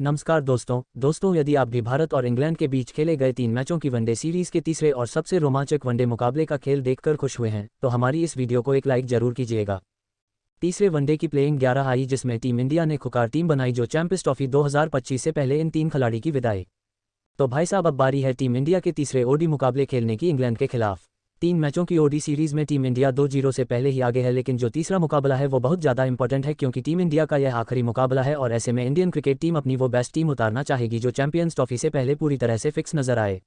नमस्कार दोस्तों यदि आप भी भारत और इंग्लैंड के बीच खेले गए 3 मैचों की वनडे सीरीज के तीसरे और सबसे रोमांचक वनडे मुकाबले का खेल देखकर खुश हुए हैं तो हमारी इस वीडियो को एक लाइक जरूर कीजिएगा। तीसरे वनडे की प्लेइंग 11 आई जिसमें टीम इंडिया ने खुकार टीम बनाई जो चैंपियंस ट्रॉफी 2025 से पहले इन 3 खिलाड़ी की विदाई। तो भाई साहब अब बारी है टीम इंडिया के तीसरे ओडी मुकाबले खेलने की इंग्लैंड के खिलाफ। 3 मैचों की ओडी सीरीज में टीम इंडिया 2-0 से पहले ही आगे है, लेकिन जो तीसरा मुकाबला है वो बहुत ज़्यादा इंपॉर्टेंट है क्योंकि टीम इंडिया का यह आखिरी मुकाबला है और ऐसे में इंडियन क्रिकेट टीम अपनी वो बेस्ट टीम उतारना चाहेगी जो चैंपियंस ट्रॉफी से पहले पूरी तरह से फिक्स नजर आए।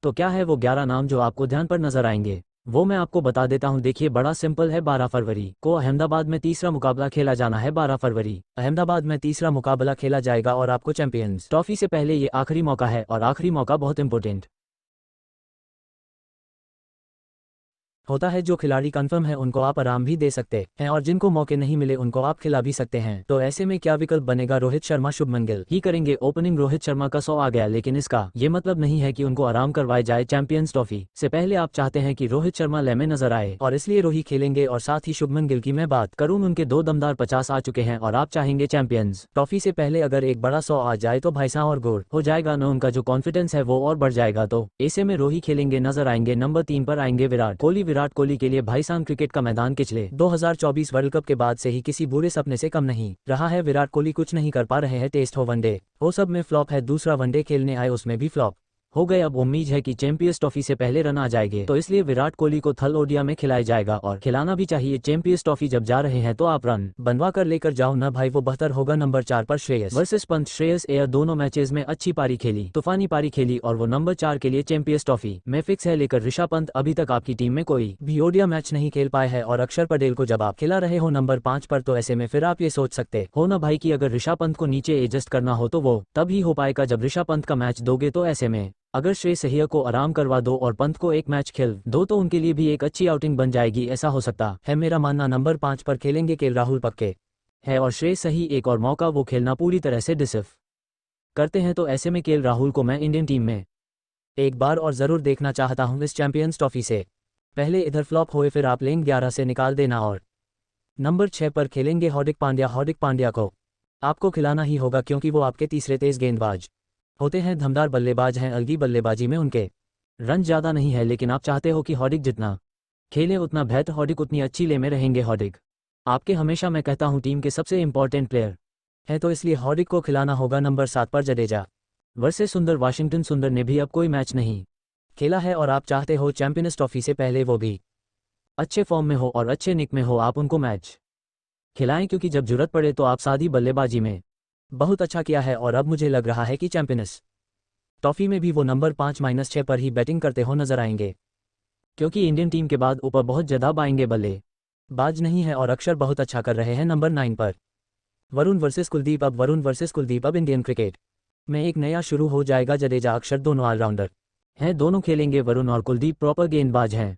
तो क्या है वो 11 नाम जो आपको ध्यान पर नजर आएंगे, वो मैं आपको बता देता हूं। देखिए बड़ा सिंपल है। 12 फरवरी को अहमदाबाद में तीसरा मुकाबला खेला जाना है। 12 फरवरी अहमदाबाद में तीसरा मुकाबला खेला जाएगा और आपको चैंपियंस ट्रॉफी से पहले ये आखिरी मौका है और आखिरी मौका बहुत इंपॉर्टेंट होता है। जो खिलाड़ी कंफर्म है उनको आप आराम भी दे सकते हैं और जिनको मौके नहीं मिले उनको आप खिला भी सकते हैं। तो ऐसे में क्या विकल्प बनेगा? रोहित शर्मा शुभमन गिल ही करेंगे ओपनिंग। रोहित शर्मा का 100 आ गया, लेकिन इसका ये मतलब नहीं है कि उनको आराम करवाया जाए। चैंपियंस ट्रॉफी से पहले आप चाहते हैं कि रोहित शर्मा लेमे नजर आए और इसलिए रोहित खेलेंगे। और साथ ही शुभमन गिल की मैं बात करूं, उनके 2 दमदार 50 आ चुके हैं और आप चाहेंगे चैंपियंस ट्रॉफी से पहले अगर एक बड़ा 100 आ जाए तो भाई साहब और गोल हो जाएगा ना, उनका जो कॉन्फिडेंस है वो और बढ़ जाएगा। तो ऐसे में रोहित खेलेंगे नजर आएंगे। नंबर 3 पर आएंगे विराट कोहली। विराट कोहली के लिए भाईजान क्रिकेट का मैदान पिछले 2024 वर्ल्ड कप के बाद से ही किसी बुरे सपने से कम नहीं रहा है। विराट कोहली कुछ नहीं कर पा रहे हैं, टेस्ट हो वनडे हो सब में फ्लॉप है। दूसरा वनडे खेलने आए उसमें भी फ्लॉप हो गए। अब उम्मीद है कि चैंपियंस ट्रॉफी से पहले रन आ जाएंगे, तो इसलिए विराट कोहली को थल ओडिया में खिलाया जाएगा और खिलाना भी चाहिए। चैंपियंस ट्रॉफी जब जा रहे हैं तो आप रन बनवा कर लेकर जाओ ना भाई, वो बेहतर होगा। नंबर 4 पर श्रेयस वर्सेस पंत। श्रेयस एयर दोनों मैचेस में अच्छी पारी खेली, तूफानी पारी खेली और वो नंबर 4 के लिए चैंपियंस ट्रॉफी में फिक्स है। लेकर ऋषभ पंत अभी तक आपकी टीम में कोई भी ओडिया मैच नहीं खेल पाए है और अक्षर पटेल को जब आप खिला रहे हो नंबर 5 पर, तो ऐसे में फिर आप ये सोच सकते हो ना भाई कि अगर ऋषभ पंत को नीचे एडजस्ट करना हो तो वो तब ही हो पाएगा जब ऋषभ पंत का मैच दोगे। तो ऐसे में अगर श्रेयस अय्यर को आराम करवा दो और पंत को एक मैच खेल दो तो उनके लिए भी एक अच्छी आउटिंग बन जाएगी। ऐसा हो सकता है मेरा मानना। नंबर 5 पर खेलेंगे केएल राहुल पक्के है और श्रेयस अय्यर एक और मौका वो खेलना पूरी तरह से डिसर्व करते हैं। तो ऐसे में केएल राहुल को मैं इंडियन टीम में एक बार और जरूर देखना चाहता हूं इस चैंपियंस ट्रॉफी से पहले। इधर फ्लॉप हुए फिर आप लेंगे 11 से निकाल देना। और नंबर 6 पर खेलेंगे हार्दिक पांड्या। हार्दिक पांड्या को आपको खिलाना ही होगा क्योंकि वो आपके तीसरे तेज गेंदबाज होते हैं, धमदार बल्लेबाज हैं। अलगी बल्लेबाजी में उनके रन ज़्यादा नहीं है, लेकिन आप चाहते हो कि हार्दिक जितना खेले उतना बेहतर, हार्दिक उतनी अच्छी ले में रहेंगे। हार्दिक आपके हमेशा मैं कहता हूं टीम के सबसे इंपॉर्टेंट प्लेयर है, तो इसलिए हार्दिक को खिलाना होगा। नंबर 7 पर जडेजा वर्सेस सुंदर। वाशिंगटन सुंदर ने भी अब कोई मैच नहीं खेला है और आप चाहते हो चैंपियंस ट्रॉफी से पहले वो भी अच्छे फॉर्म में हो और अच्छे निक में हो, आप उनको मैच खिलाएं क्योंकि जब जरूरत पड़े तो आप सादी बल्लेबाजी में बहुत अच्छा किया है और अब मुझे लग रहा है कि चैंपियंस ट्रॉफी में भी वो नंबर 5-6 पर ही बैटिंग करते हो नजर आएंगे क्योंकि इंडियन टीम के बाद ऊपर बहुत ज़्यादा आएंगे बल्लेबाज नहीं है और अक्षर बहुत अच्छा कर रहे हैं। नंबर 9 पर वरुण वर्सेस कुलदीप। अब वरुण वर्सेस कुलदीप अब इंडियन क्रिकेट में एक नया शुरू हो जाएगा। जडेजा अक्षर दोनों ऑलराउंडर हैं, दोनों खेलेंगे। वरुण और कुलदीप प्रॉपर गेंदबाज हैं,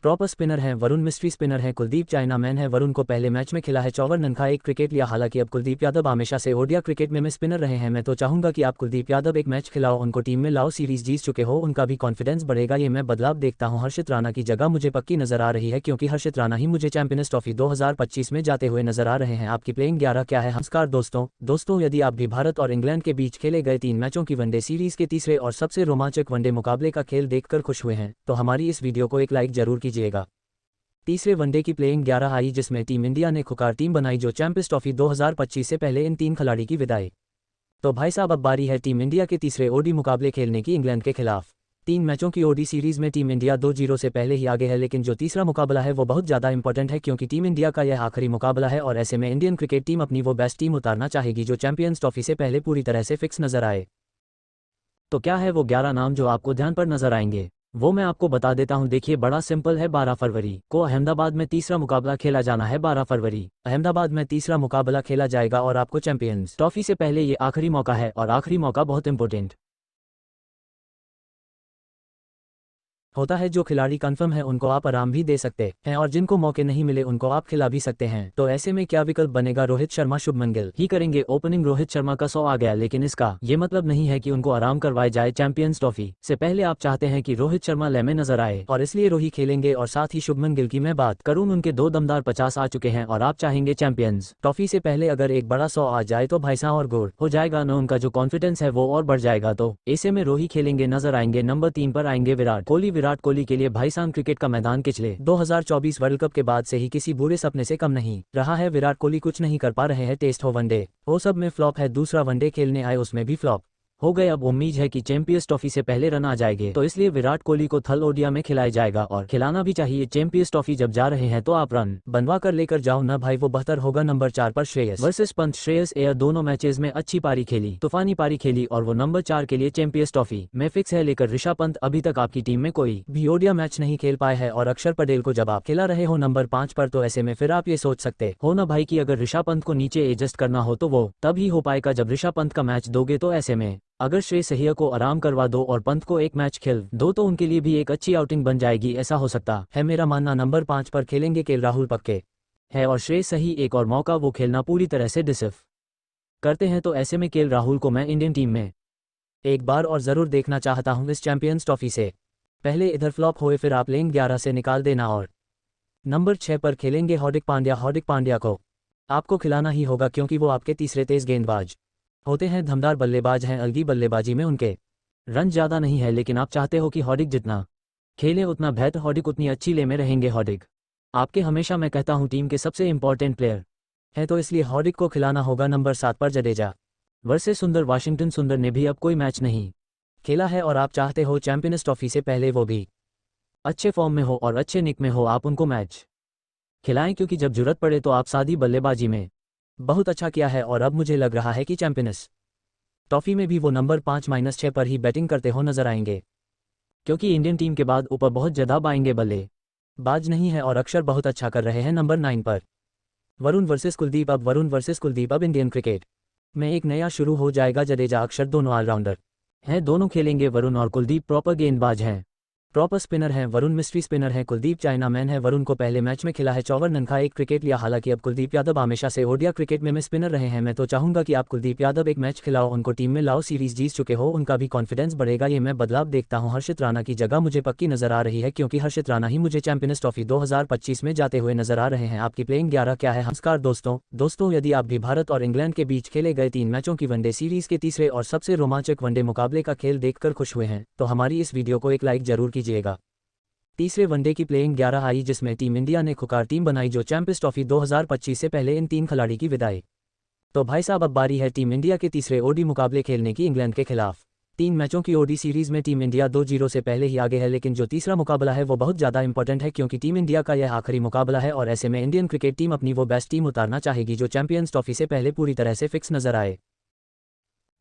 प्रॉपर स्पिनर हैं। वरुण मिस्ट्री स्पिनर है, कुलदीप चाइना मैन है। वरुण को पहले मैच में खिला है 54 रन का एक क्रिकेट लिया। हालांकि अब कुलदीप यादव हमेशा से ओडिया क्रिकेट में स्पिनर रहे हैं। मैं तो चाहूंगा कि आप कुलदीप यादव एक मैच खिलाओ, उनको टीम में लाओ। सीरीज जीत चुके हो, उनका भी कॉन्फिडेंस बढ़ेगा। ये मैं बदलाव देखता हूं। हर्षित राणा की जगह मुझे पक्की नजर आ रही है क्योंकि हर्षित राणा ही मुझे चैंपियंस ट्रॉफी 2025 में जाते हुए नजर आ रहे हैं। आपकी प्लेइंग 11 क्या है? नमस्कार दोस्तों यदि आप भी भारत और इंग्लैंड के बीच खेले गए 3 मैचों की वनडे सीरीज के तीसरे और सबसे रोमांचक वनडे मुकाबले का खेल देखकर खुश हुए हैं तो हमारी इस वीडियो को एक लाइक जरूर कीजिएगा। तीसरे वनडे की प्लेइंग 11 आई जिसमें टीम इंडिया ने खुकार टीम बनाई जो चैंपियंस ट्रॉफी 2025 से पहले इन 3 खिलाड़ी की विदाई। तो भाई साहब अब बारी है टीम इंडिया के तीसरे ओडी मुकाबले खेलने की इंग्लैंड के खिलाफ। 3 मैचों की ओडी सीरीज में टीम इंडिया 2-0 से पहले ही आगे है, लेकिन जो तीसरा मुकाबला है वो बहुत ज़्यादा इंपॉर्टेंट है क्योंकि टीम इंडिया का यह आखिरी मुकाबला है और ऐसे में इंडियन क्रिकेट टीम अपनी वो बेस्ट टीम उतारना चाहेगी जो चैंपियंस ट्रॉफी से पहले पूरी तरह से फिक्स नजर आए। तो क्या है वो 11 नाम जो आपको ध्यान पर नजर आएंगे, वो मैं आपको बता देता हूं। देखिए बड़ा सिंपल है। 12 फरवरी को अहमदाबाद में तीसरा मुकाबला खेला जाना है। 12 फरवरी अहमदाबाद में तीसरा मुकाबला खेला जाएगा और आपको चैंपियंस ट्रॉफी से पहले ये आखिरी मौका है और आखिरी मौका बहुत इंपॉर्टेंट होता है जो खिलाड़ी कंफर्म है उनको आप आराम भी दे सकते हैं और जिनको मौके नहीं मिले उनको आप खिला भी सकते हैं। तो ऐसे में क्या विकल्प बनेगा? रोहित शर्मा शुभमन गिल ही करेंगे ओपनिंग। रोहित शर्मा का 100 आ गया, लेकिन इसका ये मतलब नहीं है कि उनको आराम करवाए जाए चैंपियंस ट्रॉफी से पहले। आप चाहते हैं कि रोहित शर्मा ले में नजर आए और इसलिए रोहित खेलेंगे। और साथ ही शुभमन गिल की मैं बात करूं, उनके 2 दमदार 50 आ चुके हैं और आप चाहेंगे चैंपियंस ट्रॉफी से पहले अगर एक बड़ा 100 आ जाए तो भाई साहब और गोल हो जाएगा न, उनका जो कॉन्फिडेंस है वो और बढ़ जाएगा। तो ऐसे में रोहित खेलेंगे, नजर आएंगे। नंबर 3 पर आएंगे विराट कोहली। विराट कोहली के लिए भाई साहब क्रिकेट का मैदान पिछले 2024 वर्ल्ड कप के बाद से ही किसी बुरे सपने से कम नहीं रहा है। विराट कोहली कुछ नहीं कर पा रहे हैं, टेस्ट हो वनडे वो सब में फ्लॉप है। दूसरा वनडे खेलने आए उसमें भी फ्लॉप हो गए। अब उम्मीद है कि चैंपियंस ट्रॉफी से पहले रन आ जाएंगे, तो इसलिए विराट कोहली को थल ओडिया में खिलाया जाएगा और खिलाना भी चाहिए। चैंपियंस ट्रॉफी जब जा रहे हैं तो आप रन बनवा कर लेकर जाओ ना भाई, वो बेहतर होगा। नंबर 4 पर श्रेयस वर्सेस पंत। श्रेयस एयर दोनों मैचेस में अच्छी पारी खेली, तूफानी पारी खेली और वो नंबर 4 के लिए चैंपियंस ट्रॉफी में फिक्स है। लेकर ऋषभ पंत अभी तक आपकी टीम में कोई भी ओडिया मैच नहीं खेल पाए है और अक्षर पटेल को जब आप खिला रहे हो नंबर 5 पर, तो ऐसे में फिर आप ये सोच सकते हो ना भाई कि अगर ऋषभ पंत को नीचे एडजस्ट करना हो तो वो तब ही हो पाएगा जब ऋषभ पंत का मैच दोगे। तो ऐसे में अगर श्रेयस अय्यर को आराम करवा दो और पंत को एक मैच खेल दो तो उनके लिए भी एक अच्छी आउटिंग बन जाएगी, ऐसा हो सकता है मेरा मानना। नंबर 5 पर खेलेंगे केएल राहुल पक्के है और श्रेयस अय्यर एक और मौका वो खेलना पूरी तरह से डिसर्व करते हैं। तो ऐसे में केएल राहुल को मैं इंडियन टीम में एक बार और जरूर देखना चाहता हूं इस चैंपियंस ट्रॉफी से पहले। इधर फ्लॉप हुए फिर आप लेंगे 11 से निकाल देना। और नंबर 6 पर खेलेंगे हार्दिक पांड्या। हार्दिक पांड्या को आपको खिलाना ही होगा क्योंकि वो आपके तीसरे तेज गेंदबाज होते हैं, धमदार बल्लेबाज हैं। अलगी बल्लेबाजी में उनके रन ज़्यादा नहीं है, लेकिन आप चाहते हो कि हार्दिक जितना खेले उतना बेहतर, हार्दिक उतनी अच्छी ले में रहेंगे। हार्दिक आपके हमेशा मैं कहता हूं टीम के सबसे इंपॉर्टेंट प्लेयर है, तो इसलिए हार्दिक को खिलाना होगा। नंबर 7 पर जडेजा वर्सेस सुंदर। वाशिंगटन सुंदर ने भी अब कोई मैच नहीं खेला है और आप चाहते हो चैंपियंस ट्रॉफी से पहले वो भी अच्छे फॉर्म में हो और अच्छे निक में हो, आप उनको मैच खिलाएं क्योंकि जब जरूरत पड़े तो आप सादी बल्लेबाजी में बहुत अच्छा किया है। और अब मुझे लग रहा है कि चैंपियंस ट्रॉफी में भी वो नंबर 5-6 पर ही बैटिंग करते हो नजर आएंगे, क्योंकि इंडियन टीम के बाद ऊपर बहुत ज़्यादा आएंगे बल्लेबाज नहीं है और अक्षर बहुत अच्छा कर रहे हैं। नंबर 9 पर वरुण वर्सेस कुलदीप। अब वरुण वर्सेस कुलदीप अब इंडियन क्रिकेट में एक नया शुरू हो जाएगा। जडेजा अक्षर दोनों ऑलराउंडर हैं, दोनों खेलेंगे। वरुण और कुलदीप प्रॉपर गेंदबाज हैं, प्रॉपर स्पिनर हैं। वरुण मिस्ट्री स्पिनर हैं, कुलदीप चाइना मैन है। वरुण को पहले मैच में खिला है 54 रन का एक क्रिकेट लिया। हालांकि अब कुलदीप यादव हमेशा से ओडिया क्रिकेट में स्पिनर रहे हैं। मैं तो चाहूंगा कि आप कुलदीप यादव एक मैच खिलाओ, उनको टीम में लाओ। सीरीज जीत चुके हो, उनका भी कॉन्फिडेंस बढ़ेगा। ये मैं बदलाव देखता हूं। हर्षित राणा की जगह मुझे पक्की नजर आ रही है, क्योंकि हर्षित राणा ही मुझे चैंपियंस ट्रॉफी 2025 में जाते हुए नजर आ रहे हैं। आपकी प्लेइंग 11 क्या है? नमस्कार दोस्तों, यदि आप भी भारत और इंग्लैंड के बीच खेले गए 3 मैचों की वनडे सीरीज के तीसरे और सबसे रोमांचक वनडे मुकाबले का खेल देखकर खुश हुए हैं तो हमारी इस वीडियो को एक लाइक जरूर कीजिएगा। तीसरे वनडे की प्लेइंग 11 आई, जिसमें टीम इंडिया ने खुकार टीम बनाई जो चैंपियंस ट्रॉफी 2025 से पहले इन 3 खिलाड़ी की विदाई। तो भाई साहब अब बारी है टीम इंडिया के तीसरे ओडी मुकाबले खेलने की इंग्लैंड के खिलाफ। 3 मैचों की ओडी सीरीज में टीम इंडिया 2-0 से पहले ही आगे है, लेकिन जो तीसरा मुकाबला है वो बहुत ज़्यादा इंपॉर्टेंट है क्योंकि टीम इंडिया का यह आखिरी मुकाबला है और ऐसे में इंडियन क्रिकेट टीम अपनी वो बेस्ट टीम उतारना चाहेगी जो चैंपियंस ट्रॉफी से पहले पूरी तरह से फिक्स नजर आए।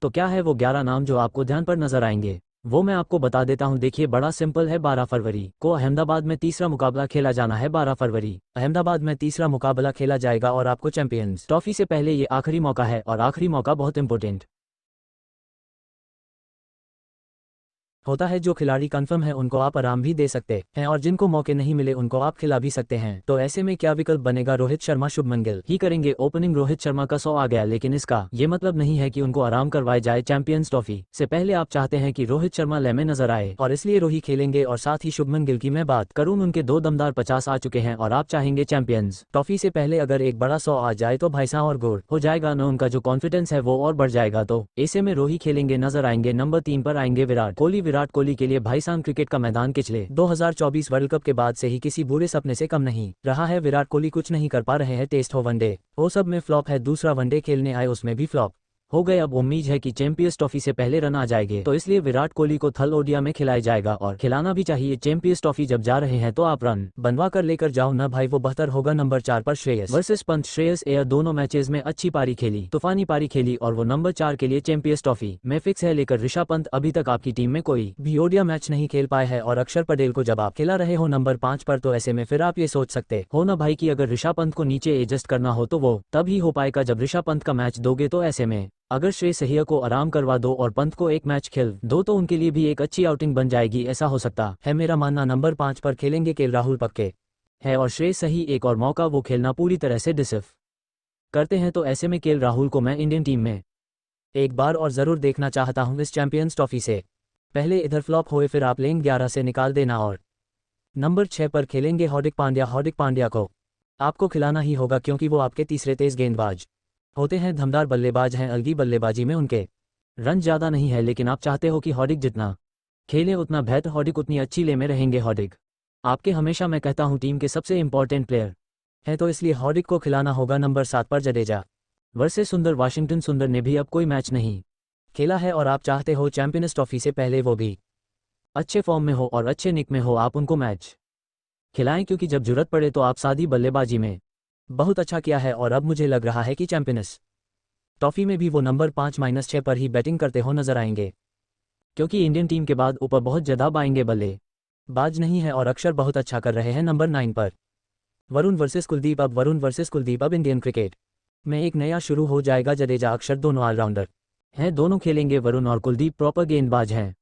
तो क्या है वो 11 नाम जो आपको ध्यान पर नजर आएंगे, वो मैं आपको बता देता हूं। देखिए बड़ा सिंपल है, 12 फरवरी को अहमदाबाद में तीसरा मुकाबला खेला जाना है। 12 फरवरी अहमदाबाद में तीसरा मुकाबला खेला जाएगा और आपको चैंपियंस ट्रॉफी से पहले ये आखिरी मौका है और आखिरी मौका बहुत इंपॉर्टेंट होता है। जो खिलाड़ी कंफर्म है उनको आप आराम भी दे सकते हैं और जिनको मौके नहीं मिले उनको आप खिला भी सकते हैं। तो ऐसे में क्या विकल्प बनेगा? रोहित शर्मा शुभमन गिल ही करेंगे ओपनिंग। रोहित शर्मा का 100 आ गया, लेकिन इसका ये मतलब नहीं है कि उनको आराम करवाए जाए चैंपियंस ट्रॉफी से पहले। आप चाहते हैं कि रोहित शर्मा ले में नजर आए और इसलिए रोहित खेलेंगे। और साथ ही शुभमन गिल की मैं बात करूं, उनके 2 दमदार 50 आ चुके हैं और आप चाहेंगे चैंपियंस ट्रॉफी से पहले अगर एक बड़ा 100 आ जाए तो भाई साहब और गोल हो जाएगा न, उनका जो कॉन्फिडेंस है वो और बढ़ जाएगा। तो ऐसे में रोहित खेलेंगे, नजर आएंगे। नंबर 3 पर आएंगे विराट कोहली। विराट कोहली के लिए भाई साहब क्रिकेट का मैदान पिछले 2024 वर्ल्ड कप के बाद से ही किसी बुरे सपने से कम नहीं रहा है। विराट कोहली कुछ नहीं कर पा रहे हैं, टेस्ट हो वनडे वो सब में फ्लॉप है। दूसरा वनडे खेलने आए उसमें भी फ्लॉप हो गए। अब उम्मीद है कि चैंपियंस ट्रॉफी से पहले रन आ जाएंगे, तो इसलिए विराट कोहली को थल ओडिया में खिलाया जाएगा और खिलाना भी चाहिए। चैंपियंस ट्रॉफी जब जा रहे हैं तो आप रन बनवा कर लेकर जाओ ना भाई, वो बेहतर होगा। नंबर 4 पर श्रेयस वर्सेस पंत। श्रेयस एयर दोनों मैचेस में अच्छी पारी खेली, तूफानी पारी खेली और वो नंबर 4 के लिए चैंपियंस ट्रॉफी में फिक्स है। लेकर ऋषभ पंत अभी तक आपकी टीम में कोई भी ओडिया मैच नहीं खेल पाए है और अक्षर पटेल को जब आप खिला रहे हो नंबर 5 पर, तो ऐसे में फिर आप ये सोच सकते हो ना भाई कि अगर ऋषभ पंत को नीचे एडजस्ट करना हो तो वो तब ही हो पाएगा जब ऋषभ पंत का मैच दोगे। तो ऐसे में अगर श्रेयस अय्यर को आराम करवा दो और पंत को एक मैच खेल दो तो उनके लिए भी एक अच्छी आउटिंग बन जाएगी, ऐसा हो सकता है मेरा मानना। नंबर 5 पर खेलेंगे केएल राहुल पक्के है और श्रेयस अय्यर एक और मौका वो खेलना पूरी तरह से डिजर्व करते हैं, तो ऐसे में केएल राहुल को मैं इंडियन टीम में एक बार और ज़रूर देखना चाहता हूं इस चैंपियंस ट्रॉफी से पहले। इधर फ्लॉप हुए फिर आप लेंगे 11 से निकाल देना। और नंबर 6 पर खेलेंगे हार्दिक पांड्या। हार्दिक पांड्या को आपको खिलाना ही होगा क्योंकि वो आपके तीसरे तेज गेंदबाज होते हैं, धमदार बल्लेबाज हैं। अलगी बल्लेबाजी में उनके रन ज़्यादा नहीं है, लेकिन आप चाहते हो कि हार्दिक जितना खेले उतना बेहतर, हार्दिक उतनी अच्छी ले में रहेंगे। हार्दिक आपके हमेशा मैं कहता हूं टीम के सबसे इंपॉर्टेंट प्लेयर है, तो इसलिए हार्दिक को खिलाना होगा। नंबर 7 पर जडेजा वर्सेस सुंदर। वाशिंगटन सुंदर ने भी अब कोई मैच नहीं खेला है और आप चाहते हो चैंपियंस ट्रॉफी से पहले वो भी अच्छे फॉर्म में हो और अच्छे निक में हो, आप उनको मैच खिलाएं क्योंकि जब जरूरत पड़े तो आप सादी बल्लेबाजी में बहुत अच्छा किया है। और अब मुझे लग रहा है कि चैंपियंस ट्रॉफी में भी वो नंबर 5-6 पर ही बैटिंग करते हो नजर आएंगे, क्योंकि इंडियन टीम के बाद ऊपर बहुत ज़्यादा आएंगे बल्लेबाज नहीं है और अक्षर बहुत अच्छा कर रहे हैं। नंबर 9 पर वरुण वर्सेस कुलदीप। अब वरुण वर्सेस कुलदीप। अब इंडियन क्रिकेट में एक नया शुरू हो जाएगा। जडेजा अक्षर दोनों ऑलराउंडर हैं, दोनों खेलेंगे। वरुण और कुलदीप प्रॉपर गेंदबाज हैं,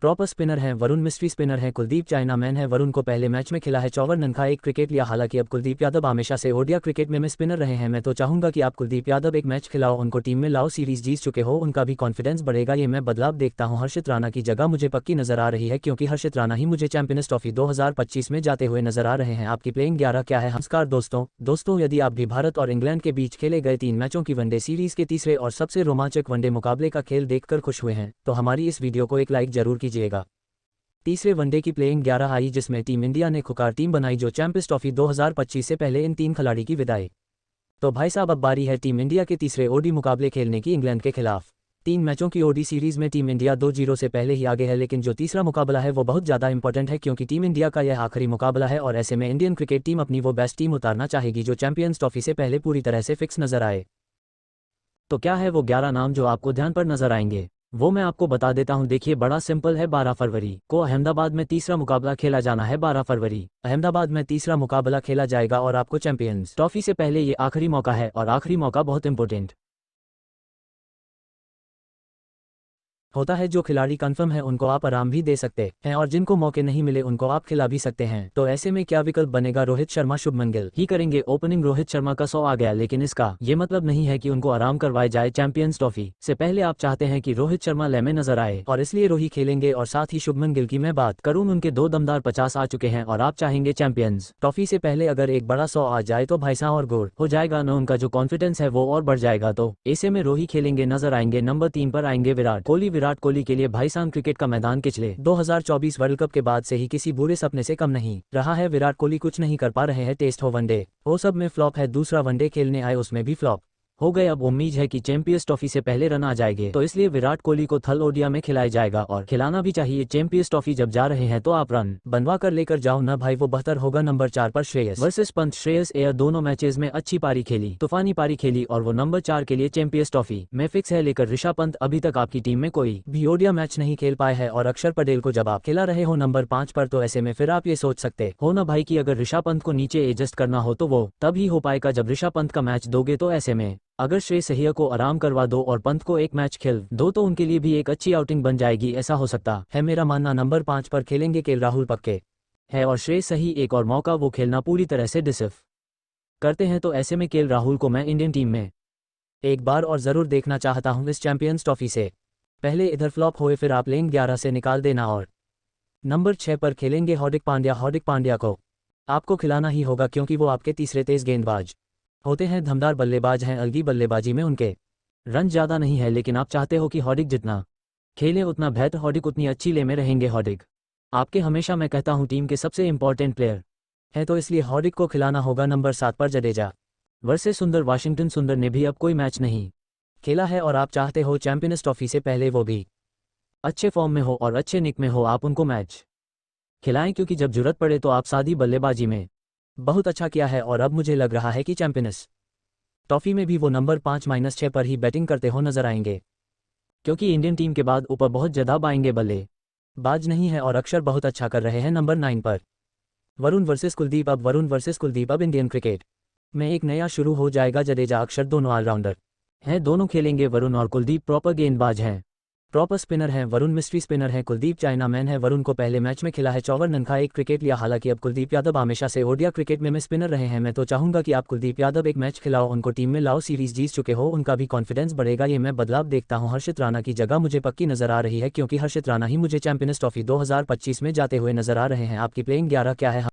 प्रॉपर स्पिनर हैं। वरुण मिस्ट्री स्पिनर हैं, कुलदीप चाइना मैन है। वरुण को पहले मैच में खिला है 54 रन का एक क्रिकेट लिया। हालांकि अब कुलदीप यादव हमेशा से ओडिया क्रिकेट में स्पिनर रहे हैं। मैं तो चाहूंगा कि आप कुलदीप यादव एक मैच खिलाओ, उनको टीम में लाओ। सीरीज जीत चुके हो, उनका भी कॉन्फिडेंस बढ़ेगा। ये मैं बदलाव देखता हूं। हर्षित राणा की जगह मुझे पक्की नजर आ रही है, क्योंकि हर्षित राणा ही मुझे चैंपियंस ट्रॉफी 2025 में जाते हुए नजर आ रहे हैं। आपकी प्लेइंग 11 क्या है? नमस्कार दोस्तों, यदि आप भी भारत और इंग्लैंड के बीच खेले गए 3 मैचों की वनडे सीरीज के तीसरे और सबसे रोमांचक वनडे मुकाबले का खेल देखकर खुश हुए हैं, तो हमारी इस वीडियो को एक लाइक जरूर कीजिएगा। तीसरे वनडे की प्लेइंग 11 आई, जिसमें टीम इंडिया ने खुकार टीम बनाई जो चैंपियंस ट्रॉफी 2025 से पहले इन 3 खिलाड़ी की विदाई। तो भाई साहब, अब बारी है टीम इंडिया के तीसरे ओडी मुकाबले खेलने की इंग्लैंड के खिलाफ। 3 मैचों की ओडी सीरीज में टीम इंडिया 2-0 से पहले ही आगे है, लेकिन जो तीसरा मुकाबला है वो बहुत ज़्यादा इंपॉर्टेंट है, क्योंकि टीम इंडिया का यह आखिरी मुकाबला है और ऐसे में इंडियन क्रिकेट टीम अपनी वो बेस्ट टीम उतारना चाहेगी जो चैंपियंस ट्रॉफी से पहले पूरी तरह से फिक्स नजर आए। तो क्या है वो 11 नाम जो आपको ध्यान पर नजर आएंगे, वो मैं आपको बता देता हूं। देखिए, बड़ा सिंपल है। 12 फरवरी को अहमदाबाद में तीसरा मुकाबला खेला जाना है। 12 फरवरी अहमदाबाद में तीसरा मुकाबला खेला जाएगा और आपको चैंपियंस ट्रॉफी से पहले ये आखिरी मौका है, और आखिरी मौका बहुत इंपॉर्टेंट होता है। जो खिलाड़ी कंफर्म है उनको आप आराम भी दे सकते हैं, और जिनको मौके नहीं मिले उनको आप खिला भी सकते हैं। तो ऐसे में क्या विकल्प बनेगा? रोहित शर्मा शुभमन गिल ही करेंगे ओपनिंग। रोहित शर्मा का 100 आ गया, लेकिन इसका ये मतलब नहीं है कि उनको आराम करवाए जाए। चैंपियंस ट्रॉफी से पहले आप चाहते हैं कि रोहित शर्मा ले में नजर आए, और इसलिए रोहित खेलेंगे। और साथ ही शुभमन गिल की मैं बात करूं, उनके 2 दमदार 50 आ चुके हैं, और आप चाहेंगे चैंपियंस ट्रॉफी से पहले अगर एक बड़ा 100 आ जाए तो भाईसा और गोल हो जाएगा न, उनका जो कॉन्फिडेंस है वो और बढ़ जाएगा। तो ऐसे में रोहित खेलेंगे नजर आएंगे। नंबर 3 पर आएंगे विराट कोहली। विराट कोहली के लिए भाईसान क्रिकेट का मैदान पिछले 2024 वर्ल्ड कप के बाद से ही किसी बुरे सपने से कम नहीं रहा है। विराट कोहली कुछ नहीं कर पा रहे हैं, टेस्ट हो वनडे हो सब में फ्लॉप है। दूसरा वनडे खेलने आए उसमें भी फ्लॉप हो गए। अब उम्मीद है कि चैंपियंस ट्रॉफी से पहले रन आ जाएंगे, तो इसलिए विराट कोहली को थल ओडिया में खिलाया जाएगा, और खिलाना भी चाहिए। चैंपियंस ट्रॉफी जब जा रहे हैं तो आप रन बनवा कर लेकर जाओ ना भाई, वो बेहतर होगा। नंबर 4 पर श्रेयस वर्सेस पंत। श्रेयस अय्यर दोनों मैचेस में अच्छी पारी खेली, तूफानी पारी खेली, और वो नंबर 4 के लिए चैंपियंस ट्रॉफी में फिक्स है। लेकर ऋषभ पंत अभी तक आपकी टीम में कोई भी ओडिया मैच नहीं खेल पाए है, और अक्षर पटेल को जब आप खिला रहे हो नंबर 5 पर, तो ऐसे में फिर आप ये सोच सकते हो ना भाई कि अगर ऋषभ पंत को नीचे एडजस्ट करना हो तो वो तब ही हो पाएगा जब ऋषभ पंत का मैच दोगे। तो ऐसे में अगर श्रेयस अय्यर को आराम करवा दो और पंत को एक मैच खेल दो तो उनके लिए भी एक अच्छी आउटिंग बन जाएगी, ऐसा हो सकता है मेरा मानना। नंबर 5 पर खेलेंगे केएल राहुल पक्के है, और श्रेयस अय्यर एक और मौका वो खेलना पूरी तरह से डिजर्व करते हैं। तो ऐसे में केएल राहुल को मैं इंडियन टीम में एक बार और ज़रूर देखना चाहता हूं इस चैंपियंस ट्रॉफी से पहले। इधर फ्लॉप हुए फिर आप लेंगे 11 से निकाल देना। और नंबर 6 पर खेलेंगे हार्दिक पांड्या। हार्दिक पांड्या को आपको खिलाना ही होगा, क्योंकि वो आपके तीसरे तेज गेंदबाज होते हैं, धमदार बल्लेबाज हैं। अलगी बल्लेबाजी में उनके रन ज़्यादा नहीं है, लेकिन आप चाहते हो कि हार्दिक जितना खेले उतना बेहतर, हार्दिक उतनी अच्छी ले में रहेंगे। हार्दिक आपके हमेशा मैं कहता हूं टीम के सबसे इंपॉर्टेंट प्लेयर है, तो इसलिए हार्दिक को खिलाना होगा। नंबर 7 पर जडेजा वर्सेस सुंदर। वाशिंगटन सुंदर ने भी अब कोई मैच नहीं खेला है, और आप चाहते हो चैंपियंस ट्रॉफी से पहले वो भी अच्छे फॉर्म में हो और अच्छे निक में हो, आप उनको मैच खिलाएं, क्योंकि जब जरूरत पड़े तो आप सादी बल्लेबाजी में बहुत अच्छा किया है। और अब मुझे लग रहा है कि चैंपियंस ट्रॉफी में भी वो नंबर 5-6 पर ही बैटिंग करते हो नजर आएंगे, क्योंकि इंडियन टीम के बाद ऊपर बहुत ज़्यादा आएंगे बल्लेबाज नहीं है, और अक्षर बहुत अच्छा कर रहे हैं। नंबर 9 पर वरुण वर्सेस कुलदीप। अब वरुण वर्सेस कुलदीप। अब इंडियन क्रिकेट में एक नया शुरू हो जाएगा। जडेजा अक्षर दोनों ऑलराउंडर हैं। दोनों खेलेंगे। वरुण और कुलदीप प्रॉपर गेंदबाज हैं, प्रॉपर स्पिनर हैं। वरुण मिस्ट्री स्पिनर हैं, कुलदीप चाइना मैन है। वरुण को पहले मैच में खिला है 54 रन का एक क्रिकेट लिया। हालांकि अब कुलदीप यादव हमेशा से ओडिया क्रिकेट में स्पिनर रहे हैं। मैं तो चाहूंगा कि आप कुलदीप यादव एक मैच खिलाओ, उनको टीम में लाओ। सीरीज जीत चुके हो, उनका भी कॉन्फिडेंस बढ़ेगा। ये मैं बदलाव देखता हूं। हर्षित राणा की जगह मुझे पक्की नजर आ रही है, क्योंकि हर्षित राणा ही मुझे चैंपियंस ट्रॉफी 2025 में जाते हुए नजर आ रहे हैं। आपकी प्लेइंग 11 क्या है?